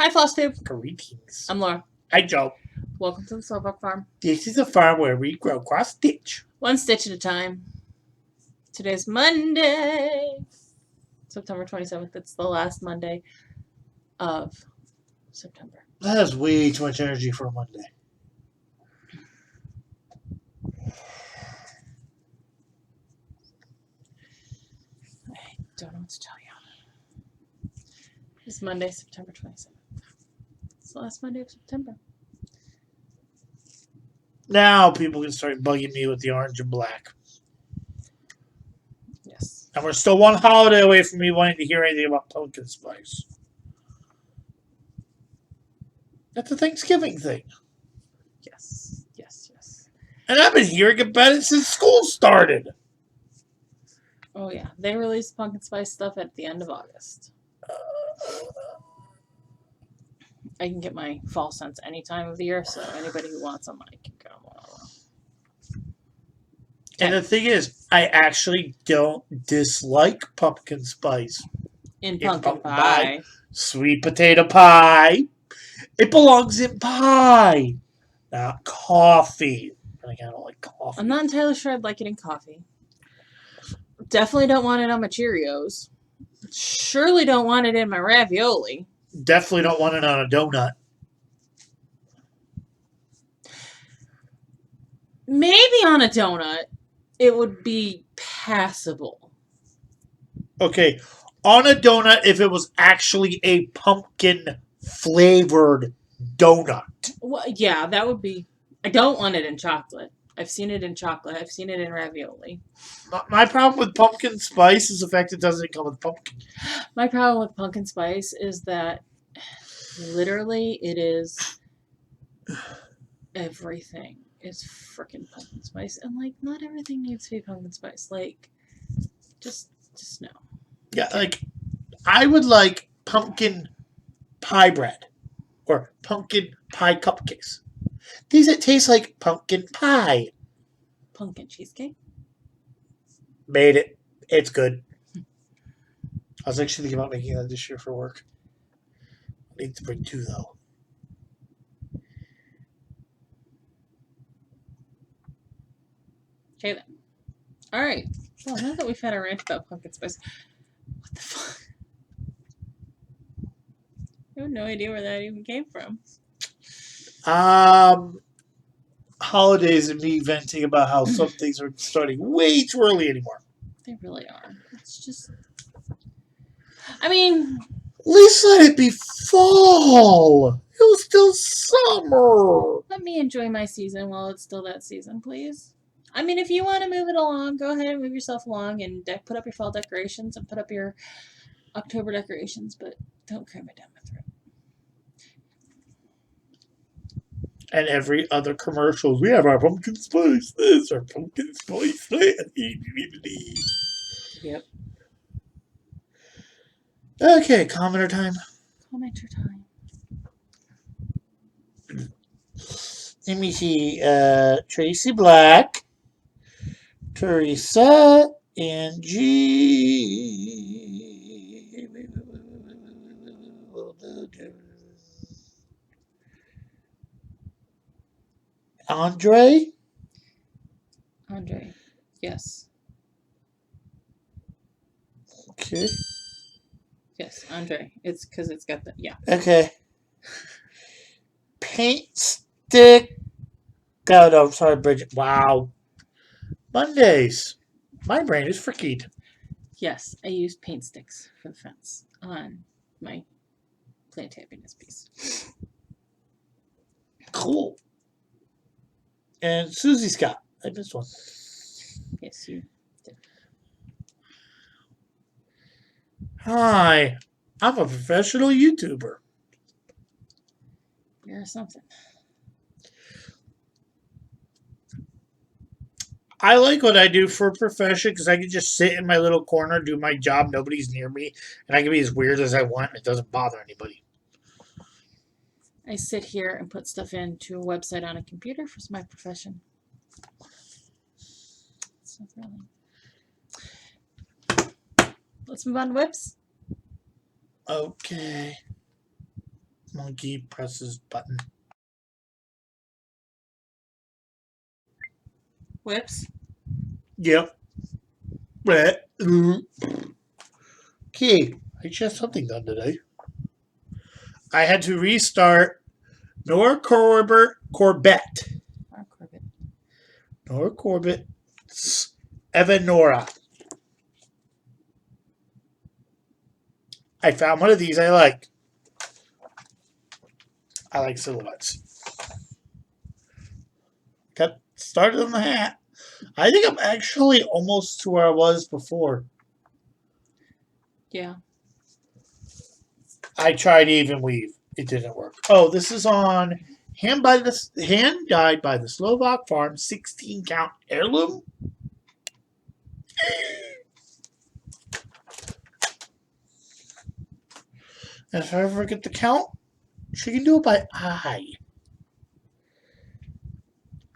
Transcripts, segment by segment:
Hi, Flosstube. Greetings. I'm Laura. Hi, Joe. Welcome to the Slowpoke Farm. This is a farm where we grow cross stitch. One stitch at a time. Today's Monday, September 27th. It's the last Monday of September. That has way too much energy for a Monday. I don't know what to tell you. It's Monday, September 27th. It's the last Monday of September. Now people can start bugging me with the orange and black. Yes. And we're still one holiday away from me wanting to hear anything about pumpkin spice. That's a Thanksgiving thing. Yes. Yes. Yes. And I've been hearing about it since school started. Oh, yeah. They released pumpkin spice stuff at the end of August. I can get my fall scents any time of the year, so anybody who wants them, I can get them. And the thing is, I actually don't dislike pumpkin spice. In pumpkin pie. Sweet potato pie. It belongs in pie, not coffee. I don't like coffee. I'm not entirely sure I'd like it in coffee. Definitely don't want it on my Cheerios. Surely don't want it in my ravioli. Definitely don't want it on a donut. Maybe on a donut, it would be passable. Okay, on a donut if it was actually a pumpkin-flavored donut. Well, yeah, that would be... I don't want it in chocolate. I've seen it in chocolate. I've seen it in ravioli. My problem with pumpkin spice is the fact it doesn't come with pumpkin. My problem with pumpkin spice is that literally it is everything is freaking pumpkin spice. And, like, not everything needs to be pumpkin spice. Like, just no. Yeah, like, I would like pumpkin pie bread or pumpkin pie cupcakes. These that taste like pumpkin pie. Pumpkin cheesecake? Made it. It's good. I was actually thinking about making that this year for work. I need to bring 2, though. Okay, then. Alright. Well, now that we've had a rant about pumpkin spice, what the fuck? I have no idea where that even came from. Holidays and me venting about how some things are starting way too early anymore. They really are. It's just... I mean... At least let it be fall. It was still summer. Let me enjoy my season while it's still that season, please. I mean, if you want to move it along, go ahead and move yourself along and put up your fall decorations and put up your October decorations, but don't cram it down my throat. And every other commercials, we have our pumpkin spice this, our pumpkin spice that. Yep. Okay, commenter time. Commenter time. Let me see. Tracy Black, Teresa, Angie. Andre? Andre. Yes. Okay. Yes, Andre. It's because it's got the... Yeah. Okay. Paint stick. Oh, no, sorry, Bridget. Wow. Mondays. My brain is freakied. Yes, I used paint sticks for the fence on my plant happiness piece. Cool. And Susie Scott. I missed one. Yes, you did. Hi. I'm a professional YouTuber. You're something. I like what I do for a profession because I can just sit in my little corner, do my job, nobody's near me, and I can be as weird as I want and it doesn't bother anybody. I sit here and put stuff into a website on a computer for my profession. So really. Let's move on to whips. Okay. Monkey presses button. Whips. Yep. Okay, I just had something done today. I had to restart Nora Corrbett. Or Corbett. Nora Corbett's Evan Nora. I found one of these I like. I like silhouettes. Got started on the hat. I think I'm actually almost to where I was before. Yeah. I tried even weave. It didn't work. Oh, this is on hand dyed by the Slovak farm 16 count heirloom. And if I ever get the count, she can do it by eye.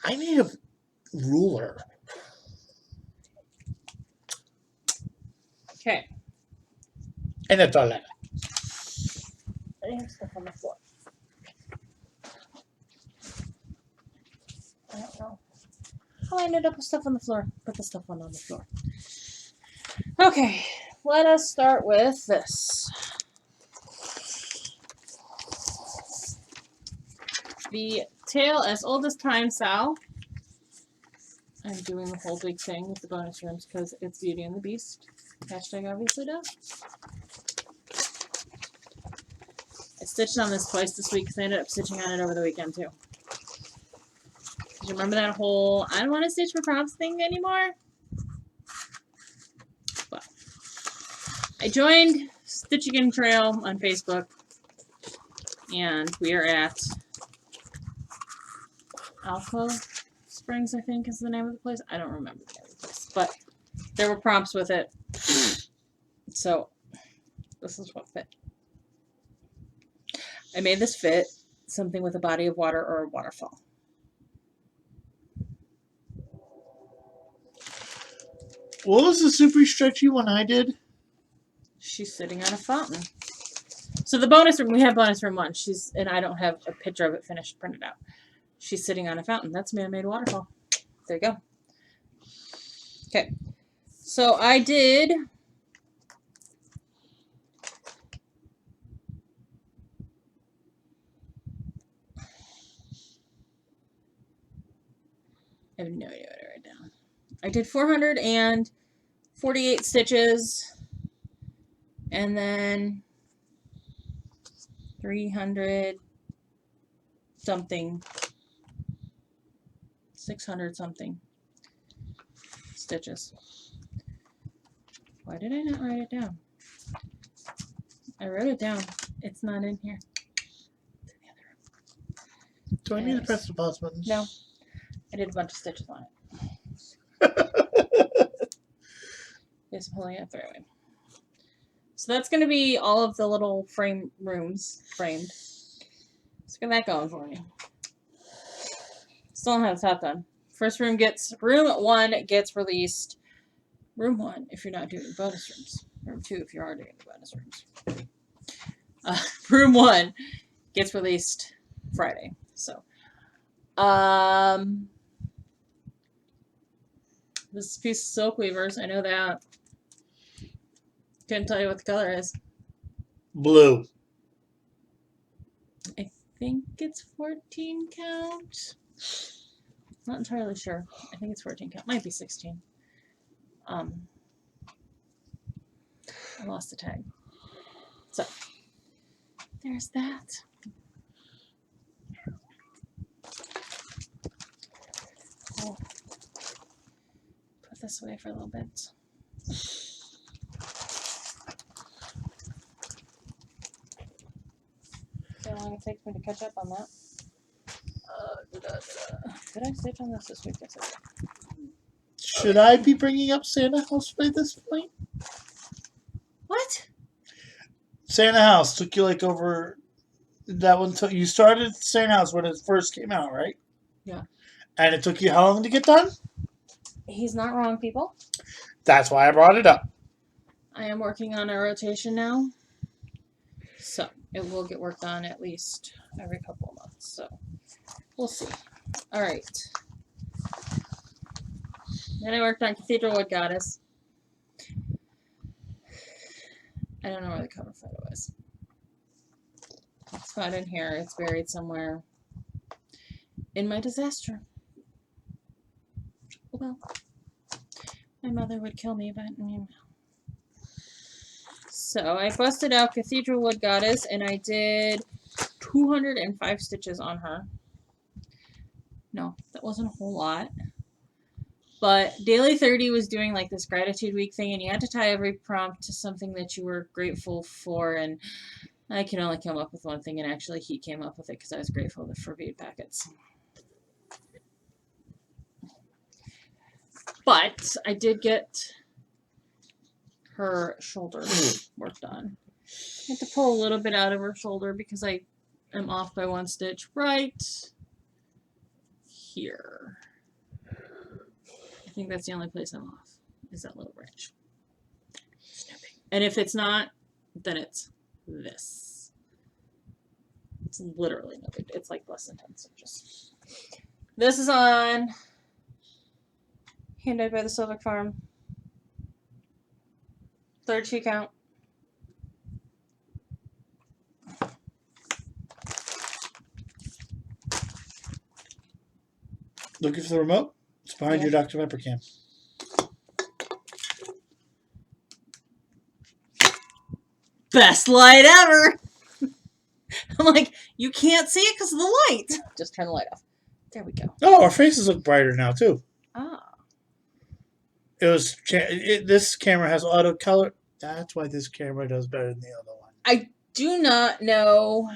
I need a ruler. Okay. And that's all I got. I have stuff on the floor. I don't know how I ended up with stuff on the floor. Put the stuff on the floor. Okay, let us start with this. The Tale as Old as Time Sow. I'm doing the whole big thing with the bonus rooms because it's Beauty and the Beast. Hashtag obviously does. I stitched on this twice this week because I ended up stitching on it over the weekend too. Do you remember that whole I don't want to stitch for props thing anymore? Well, I joined Stitch Again Trail on Facebook, and we are at Alco Springs, I think is the name of the place. I don't remember the name of the place, but there were prompts with it. So this is what fit. I made this fit something with a body of water or a waterfall. What was the super stretchy one I did? She's sitting on a fountain. So the bonus room, we have bonus room 1. And I don't have a picture of it finished printed out. She's sitting on a fountain. That's man-made waterfall. There you go. Okay. So I did I have no idea what I wrote down. I did 448 stitches and then 300 something, 600 something stitches. Why did I not write it down? I wrote it down. It's not in here. It's in the other room. Do I need to press the pause button? No. I did a bunch of stitches on it. Yes, I'm pulling it through. So that's going to be all of the little frame rooms framed. Let's get that going for me. Still don't have the top done. Room 1 gets released. Room 1 if you're not doing bonus rooms. Room 2 if you are doing the bonus rooms. Room 1 gets released Friday. So, this piece of silk weavers, I know that. Couldn't tell you what the color is. Blue. I think it's 14 count. Not entirely sure. I think it's 14 count. Might be 16. I lost the tag. So, there's that. I'll put this away for a little bit. See how long it takes me to catch up on that. Did I stitch on this week? Yes, I did. Should I be bringing up Santa House by this point? What? Santa House took you like over that one. You started Santa House when it first came out, right? Yeah. And it took you how long to get done? He's not wrong, people. That's why I brought it up. I am working on a rotation now. So, it will get worked on at least every couple of months. So we'll see. All right. Then I worked on Cathedral Wood Goddess. I don't know where the cover photo is. It's not in here. It's buried somewhere in my disaster. Well, my mother would kill me, but I mean. So I busted out Cathedral Wood Goddess, and I did 205 stitches on her. No, that wasn't a whole lot. But Daily 30 was doing like this gratitude week thing, and you had to tie every prompt to something that you were grateful for, and I can only come up with one thing, and actually he came up with it because I was grateful for bead packets. But I did get her shoulder worked on. I had to pull a little bit out of her shoulder because I am off by one stitch right here. I think that's the only place I'm off, is that little branch. And if it's not, then it's this. It's literally no big deal. It's like less than 10 stitches. This is on Hand Dyed by the Silvic Farm. 3rd shoe count. Looking for the remote? It's behind your Dr. Pepper can. Best light ever! I'm like, you can't see it because of the light. Just turn the light off. There we go. Oh, our faces look brighter now, too. Ah. This camera has auto color. That's why this camera does better than the other one. I do not know.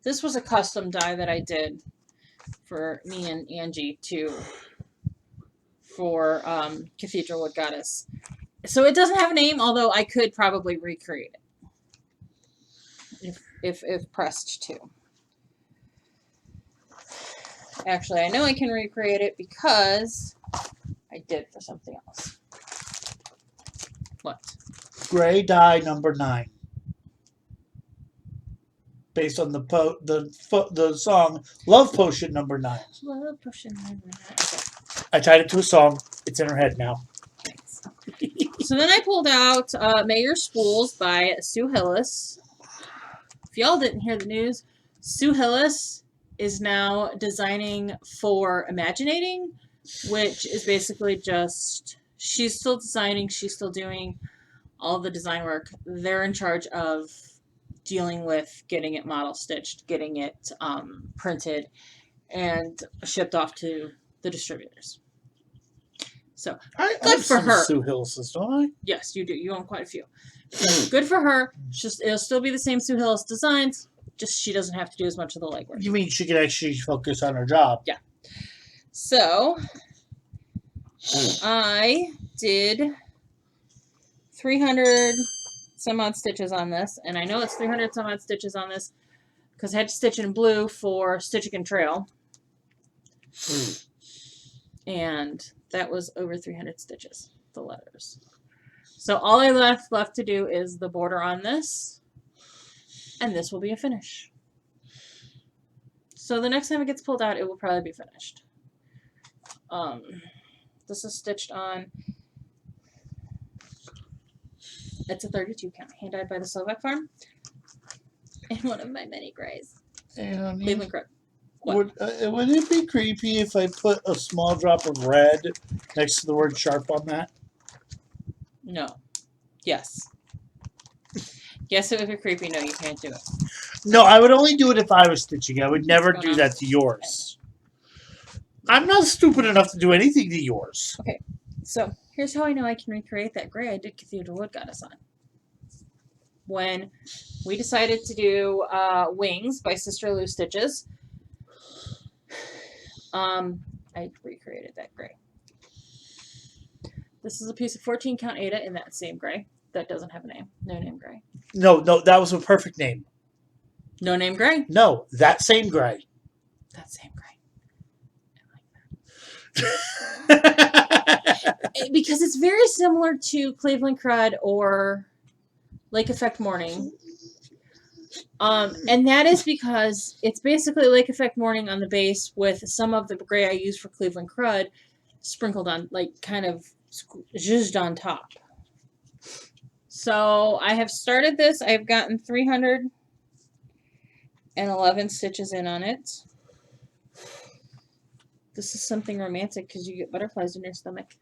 This was a custom die that I did for me and Angie for Cathedral Wood Goddess. So it doesn't have a name, although I could probably recreate it if pressed to. Actually, I know I can recreate it because I did for something else. What? Gray dye number 9. Based on the song Love Potion number 9. Love Potion number 9. Okay. I tied it to a song. It's in her head now. Thanks. So then I pulled out May Your Spools by Sue Hillis. If y'all didn't hear the news, Sue Hillis is now designing for Imaginating, which is basically just, she's still designing, she's still doing all the design work. They're in charge of dealing with getting it model stitched, getting it printed, and shipped off to the distributors. So good for her. Sue Hillis, don't I? Yes, you do. You own quite a few. So good for her. Just it'll still be the same Sue Hillis designs. Just she doesn't have to do as much of the legwork. You mean she can actually focus on her job? Yeah. So I did 300 some odd stitches on this, and I know it's 300 some odd stitches on this because I had to stitch in blue for Stitching and Trail. And that was over 300 stitches, the letters. So all I left to do is the border on this, and this will be a finish. So the next time it gets pulled out, it will probably be finished. This is stitched on, it's a 32 count, hand dyed by the Silvic Farm, in one of my many grays. Cleveland Crook. Would it be creepy if I put a small drop of red next to the word sharp on that? No. Yes. Yes, it would be creepy. No, you can't do it. No, I would only do it if I was stitching. I would never do that to yours. I'm not stupid enough to do anything to yours. Okay, so here's how I know I can recreate that gray I did Cathedral Wood Goddess on. When we decided to do Wings by Sister Lou Stitches, I recreated that gray. This is a piece of 14 count Ada in that same gray. That doesn't have a name. No name gray. No, that was a perfect name. No name gray? No, that same gray. That same gray. I like that. Because it's very similar to Cleveland Crud or Lake Effect Morning. And that is because it's basically Lake Effect Morning on the base with some of the gray I use for Cleveland Crud sprinkled on, like, kind of zhuzhed on top. So I have started this. I've gotten 311 stitches in on it. This is something romantic because you get butterflies in your stomach.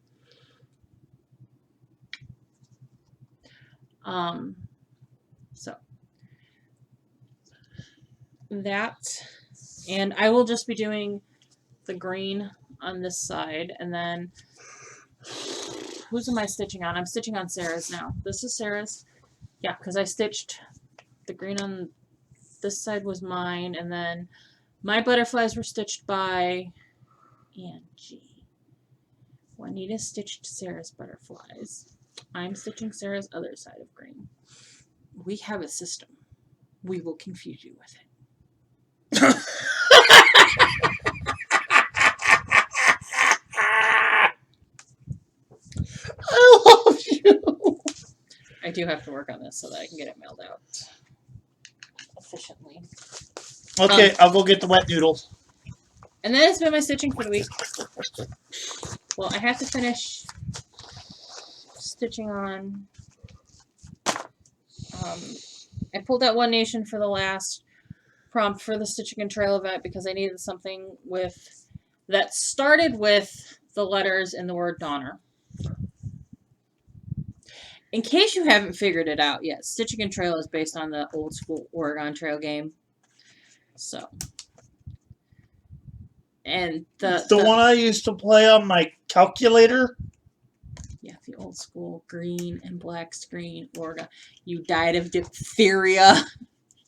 So that, and I will just be doing the green on this side, and then whose am I stitching on? I'm stitching on Sarah's now. This is Sarah's. Yeah, because I stitched the green on this side was mine, and then my butterflies were stitched by Angie. Juanita stitched Sarah's butterflies. I'm stitching Sarah's other side of green. We have a system. We will confuse you with it. I love you. I do have to work on this so that I can get it mailed out efficiently. Okay, I'll go get the wet noodles. And that has been my stitching for the week. Well, I have to finish stitching on. I pulled out One Nation for the last prompt for the Stitching and Trail event because I needed something with that started with the letters in the word Donner. In case you haven't figured it out yet, Stitching and Trail is based on the old school Oregon Trail game. So, and the one I used to play on my calculator. Yeah, the old school green and black screen Oregon. You died of diphtheria.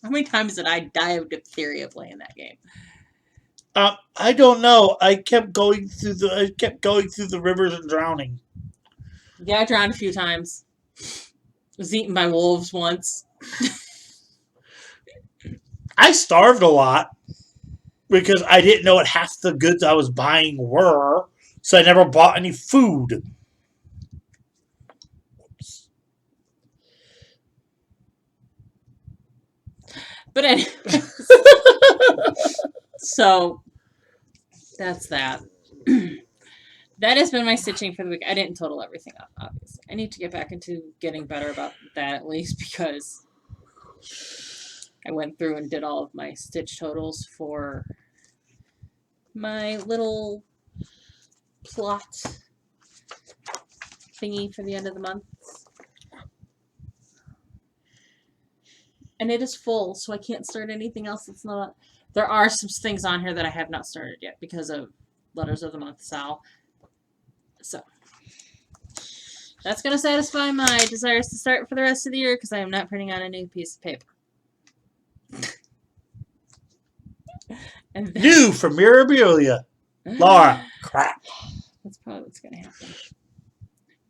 How many times did I die of diphtheria playing that game? I don't know. I kept going through the rivers and drowning. Yeah, I drowned a few times. Was eaten by wolves once. I starved a lot because I didn't know what half the goods I was buying were, so I never bought any food. But anyway, so that's that. That has been my stitching for the week. I didn't total everything up, obviously. I need to get back into getting better about that at least because I went through and did all of my stitch totals for my little plot thingy for the end of the month. And it is full, so I can't start anything else that's not... There are some things on here that I have not started yet because of Letters of the Month, Sal. So, that's going to satisfy my desires to start for the rest of the year because I am not printing out a new piece of paper. And New from Mirabilia. Laura. Crap. That's probably what's going to happen.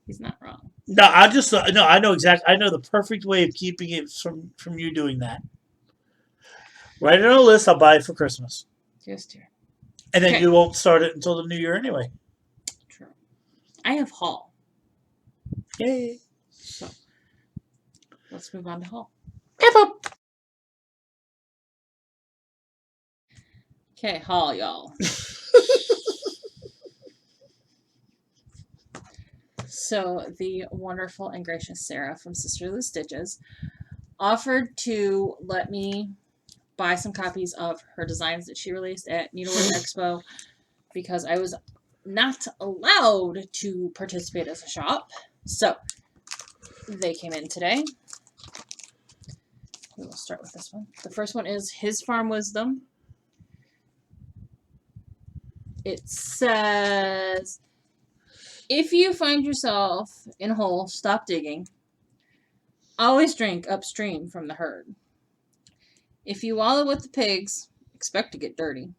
He's not wrong. No, I know exactly. I know the perfect way of keeping it from you doing that. Write it on a list. I'll buy it for Christmas. Just here. And then you won't start it until the new year anyway. True. I have haul. Yay. So, let's move on to haul. Okay, haul, y'all. So, the wonderful and gracious Sarah from Sisterly Stitches offered to let me buy some copies of her designs that she released at Needlework Expo because I was not allowed to participate as a shop. So, they came in today. We will start with this one. The first one is His Farm Wisdom. It says, if you find yourself in a hole, stop digging. Always drink upstream from the herd. If you wallow with the pigs, expect to get dirty.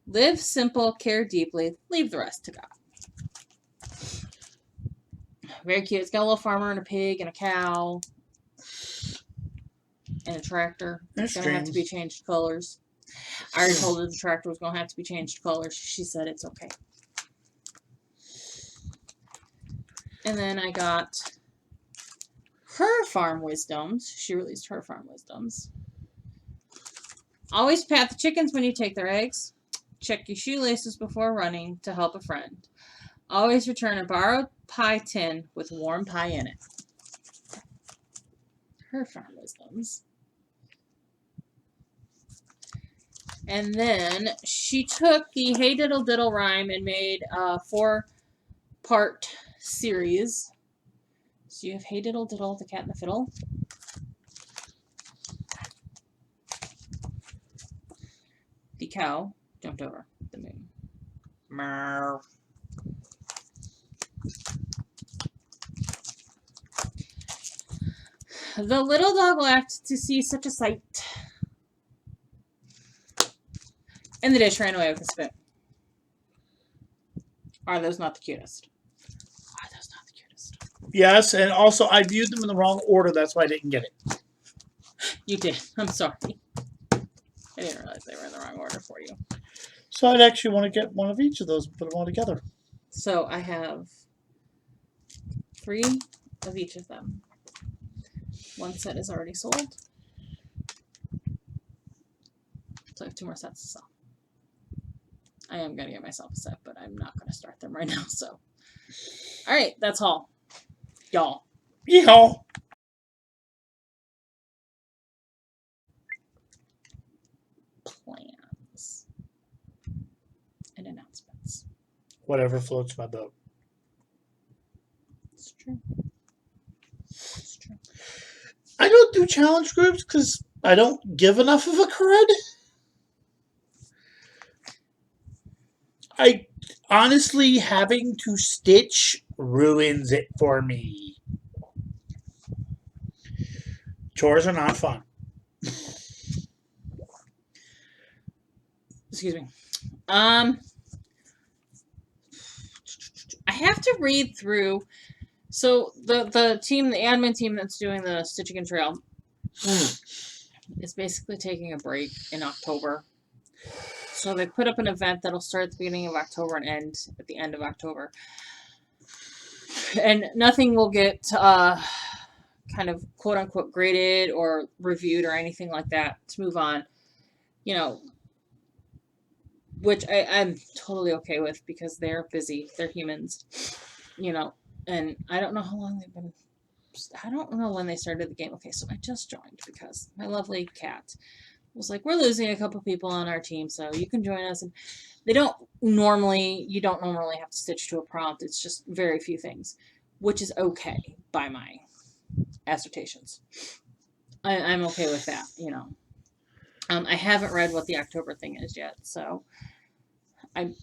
Live simple, care deeply, leave the rest to God. Very cute. It's got a little farmer and a pig and a cow and a tractor. It's going to have to be changed colors. I already told her the tractor was going to have to be changed colors. She said it's okay. And then I got her farm wisdoms. She released her farm wisdoms. Always pat the chickens when you take their eggs. Check your shoelaces before running to help a friend. Always return a borrowed pie tin with warm pie in it. Her farm wisdoms. And then she took the Hey Diddle Diddle rhyme and made a 4-part series. So you have Hey Diddle Diddle, the cat and the fiddle. The cow jumped over the moon. Meow. The little dog laughed to see such a sight. And the dish ran away with the spoon. Are those not the cutest? Are those not the cutest? Yes, and also I viewed them in the wrong order. That's why I didn't get it. You did. I'm sorry. I didn't realize they were in the wrong order for you. So I'd actually want to get one of each of those and put them all together. So I have 3 of each of them. One set is already sold. So I have 2 more sets to sell. I am going to get myself a set, but I'm not going to start them right now. So, all right, that's all. Y'all. Yeehaw! Plans and announcements. Whatever floats my boat. It's true. It's true. I don't do challenge groups because I don't give enough of a crud. I honestly, having to stitch ruins it for me. Chores are not fun. Excuse me. I have to read through. So the team, the admin team that's doing the Stitching and Trail, is basically taking a break in October. So they put up an event that'll start at the beginning of October and end at the end of October. And nothing will get kind of quote unquote graded or reviewed or anything like that to move on. You know, which I'm totally okay with because they're busy. They're humans. You know, and I don't know how long they've been. I don't know when they started the game. Okay, so I just joined because my lovely cat was like, we're losing a couple people on our team, so you can join us. And you don't normally have to stitch to a prompt. It's just very few things, which is okay by my assertions. I'm okay with that, you know. I haven't read what the October thing is yet, so I'm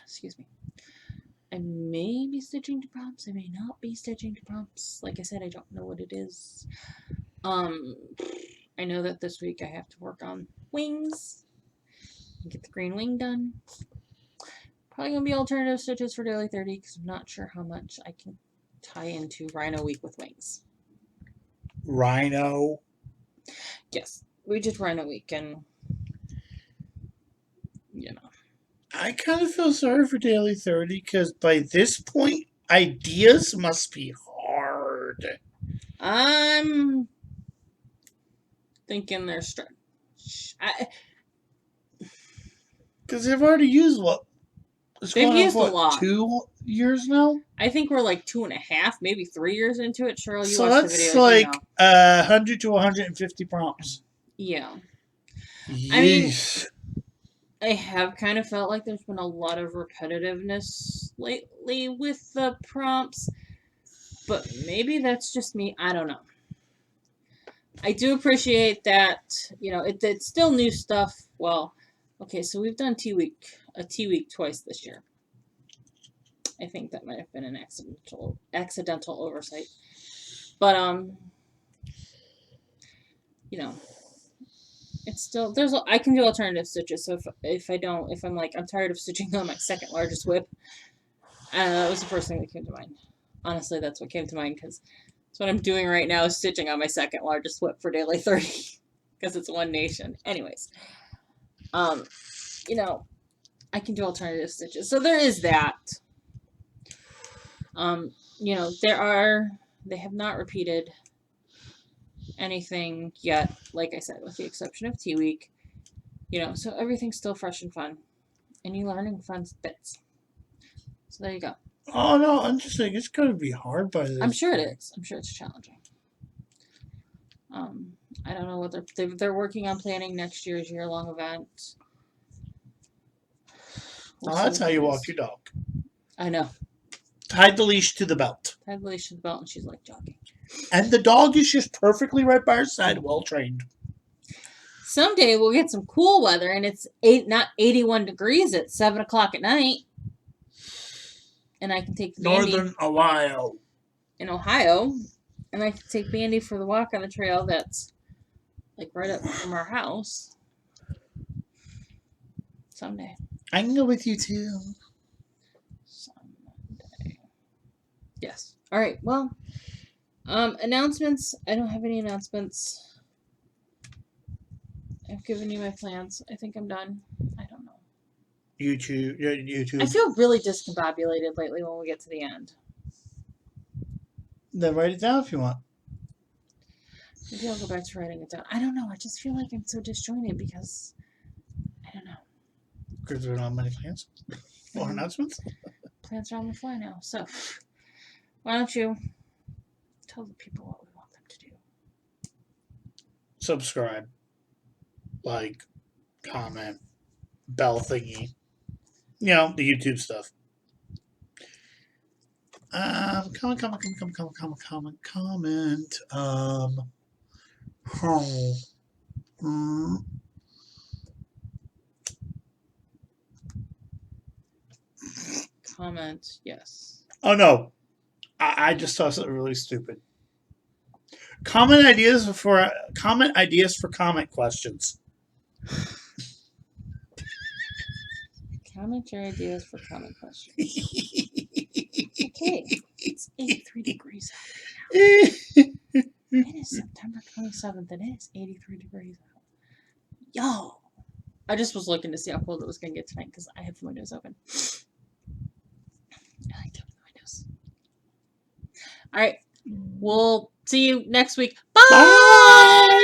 excuse me. I may be stitching to prompts. I may not be stitching to prompts. Like I said, I don't know what it is. I know that this week I have to work on wings and get the green wing done. Probably going to be alternative stitches for Daily 30 because I'm not sure how much I can tie into Rhino Week with wings. Rhino? Yes, we did Rhino Week and, you know. I kind of feel sorry for Daily 30 because by this point, ideas must be hard. I'm thinking they're stretch. Because they've already used They've used a lot. 2 years now? I think we're like 2.5, maybe 3 years into it. Cheryl, you so watched the that's video. like you know. 100 to 150 prompts. Yeah. Yeesh. I mean, I have kind of felt like there's been a lot of repetitiveness lately with the prompts, but maybe that's just me. I don't know. I do appreciate that, you know, it's still new stuff. Well, okay, so we've done a Tea Week twice this year. I think that might have been an accidental oversight. But, you know, it's still, I can do alternative stitches, so if I'm like, I'm tired of stitching on my second largest whip, that was the first thing that came to mind. Honestly, that's what came to mind, because that's what I'm doing right now, is stitching on my second largest whip for Daily 30, because it's One Nation. Anyways, you know, I can do alternative stitches. So there is that. You know, they have not repeated anything yet, like I said, with the exception of Tea Week. You know, so everything's still fresh and fun. And you're learning fun bits. So there you go. Oh no, I'm just saying it's going to be hard by this. I'm sure it is. I'm sure it's challenging. I don't know what they're working on planning next year's year-long event. Oh, that's how you walk your dog. I know. Tied the leash to the belt. Tied the leash to the belt, and she's like jogging. And the dog is just perfectly right by her side, well trained. Someday we'll get some cool weather, and it's not 81 degrees at 7 o'clock at night. And I can take Northern Ohio. In Ohio. And I can take Bandy for the walk on the trail that's like right up from our house. Someday. I can go with you too. Someday. Yes. All right. Well, announcements. I don't have any announcements. I've given you my plans. I think I'm done. I don't know. YouTube. I feel really discombobulated lately when we get to the end. Then write it down if you want. Maybe I'll go back to writing it down. I don't know. I just feel like I'm so disjointed because I don't know. Because we don't have many plans or announcements. Plans are on the fly now. So why don't you tell the people what we want them to do? Subscribe, like, comment, bell thingy. You know, the YouTube stuff. Comment. Comment, yes. Oh no, I just saw something really stupid. Comment ideas for comment questions. Comment your ideas for comment questions. Okay, it's 83 degrees out right now. It is September 27th and it is 83 degrees out. Yo! I just was looking to see how cold it was going to get tonight because I have the windows open. I like to open the windows. All right. We'll see you next week. Bye! Bye!